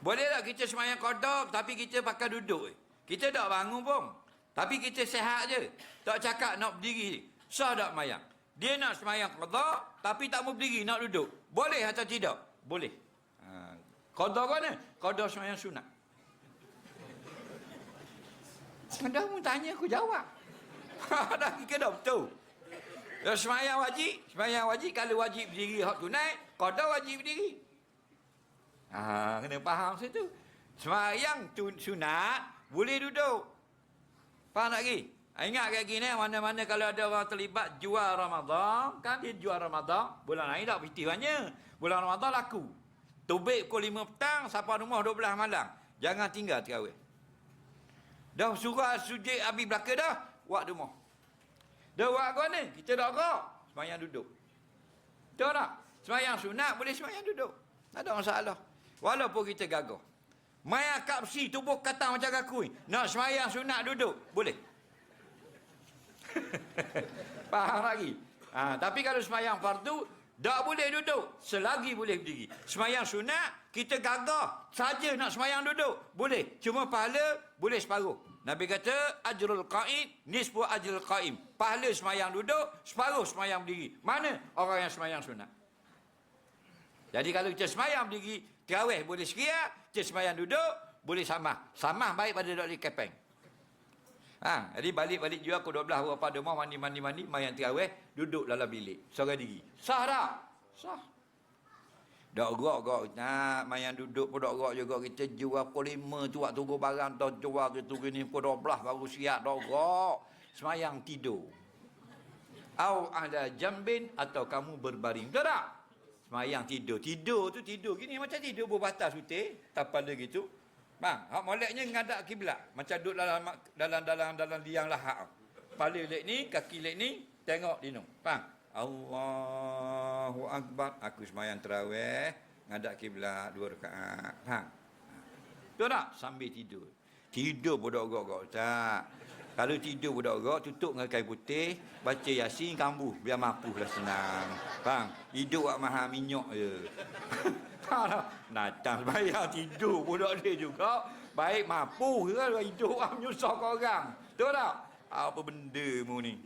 Boleh tak kita semayang qada tapi kita pakai duduk? Kita tak bangun pun. Tapi kita sihat je. Tak cakap nak berdiri. Sah tak semayang? Dia nak semayang qada tapi tak mau berdiri, nak duduk. Boleh atau tidak? Boleh. Qada mana? Qada semayang sunat. Anda pun tanya aku jawab. Dah kira dah betul. Ya, semayang wajib kalau wajib berdiri hak tunai, qada wajib berdiri. Kena faham situ. Semayang sunat boleh duduk. Faham tak lagi? Ingat kat gini, mana-mana kalau ada orang terlibat jual Ramadan, kan dia jual Ramadan, bulan lain tak festivalnya. Bulan Ramadan laku. Tubik pukul 5 petang, sampai rumah 12 malam. Jangan tinggal terawih. Dah surah sujud habis belaka dah, buat rumah. Dah buat kau ni, kita dah gerak, semayang duduk. Betul tak? Semayang sunat boleh semayang duduk. Tak ada masalah. Walaupun kita gagah. Mai akak besi, tubuh kata macam aku ni. Nak semayang sunat duduk, boleh. Faham lagi? Tapi kalau semayang fardu, tak boleh duduk. Selagi boleh berdiri. Semayang sunat, kita gagah saja nak semayang duduk. Boleh. Cuma pahala, boleh separuh. Nabi kata, ajrul qa'id, nisfu ajrul qa'im. Pahala semayang duduk, separuh semayang berdiri. Mana orang yang semayang sunat? Jadi kalau kita semayang berdiri, terawih boleh sekiat, kita semayang duduk, boleh samah. Samah baik pada duduk di kepeng. Jadi balik-balik juga pukul 12 berapa ada rumah, mandi, mayang terawih, duduk dalam bilik. Seorang diri. Sah tak? Sah. Dak gerak nak mayang duduk pun dak gerak juga, kita jual pukul 5 tu waktu tunggu barang tu jual gitu gini pukul 12 baru siap dak gerak. Semayang tidur. Au ada jambin atau kamu berbaring. Betul tak? Semayang tidur. Tidur tu tidur gini macam tidur berbatas putih, tapan dia gitu. Bang, hak moleknya ngadap kiblat. Macam duduk dalam liang lahap. Kepala lek ni, kaki lek ni, tengok dino. Bang, Allahu Akbar. Aku semayang tarawih, ngadap kiblat 2 rakaat. Bang. Betul tak? Sambil tidur. Tidur bodok-gok tak. Kalau tidur bodok-gok, tutup dengan kain putih, baca Yasin, kambuh biar mapuhlah senang. Bang, hidup wak mahal minyak je. Natang bayar tidur budak dia juga. Baik mampu ke hidup orang menyusahkan orang. Betul tak? Apa benda mu ni?